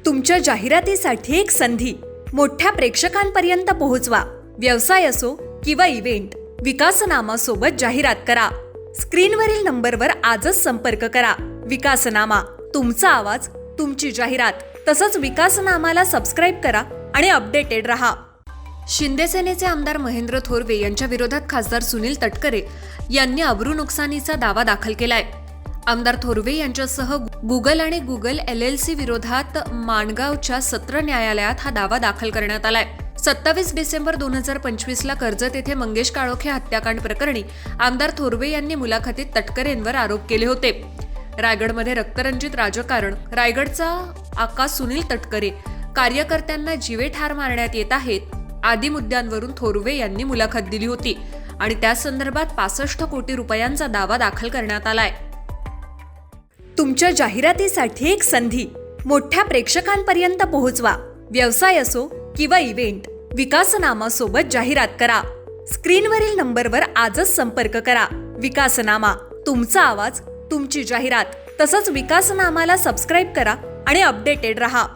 तुमच्या जाहिरातीसाठी एक संधी मोठ्या प्रेक्षकांपर्यंत पोहोचवा. व्यवसाय असो किंवा इव्हेंट, विकासनामा सोबत जाहिरात करा. स्क्रीनवरील नंबरवर आजच संपर्क करा. विकासनामा, तुमचा आवाज, तुमची जाहिरात. तसंच विकासनामाला सबस्क्राईब करा आणि अपडेटेड रहा. शिंदे सेनेचे आमदार महेंद्र थोरवे यांच्या विरोधात खासदार सुनील तटकरे यांनी अब्रू नुकसानीचा दावा दाखल केलाय. आमदार थोरवे यांच्यासह गुगल आणि गुगल LLC विरोधात माणगावच्या सत्र न्यायालयात हा दावा दाखल करण्यात आलाय. 27 डिसेंबर 2025 ला कर्जत येथे मंगेश काळोखे हत्याकांड प्रकरणी आमदार थोरवे यांनी मुलाखतीत तटकरेंवर आरोप केले होते. रायगडमध्ये रक्तरंजित राजकारण, रायगडचा आका सुनील तटकरे, कार्यकर्त्यांना जीवे ठार मारण्यात येत आहेत आदी मुद्द्यांवरून थोरवे यांनी मुलाखत दिली होती आणि त्या संदर्भात 65 कोटी रुपयांचा दावा दाखल करण्यात आलाय. तुमच्या जाहिरातीसाठी एक संधी मोठ्या प्रेक्षकांपर्यंत पोहोचवा. व्यवसाय असो किंवा इव्हेंट, विकासनामा सोबत जाहिरात करा. स्क्रीनवरील नंबरवर आजच संपर्क करा. विकासनामा, तुमचा आवाज, तुमची जाहिरात. तसंच विकासनामाला सबस्क्राईब करा आणि अपडेटेड रहा.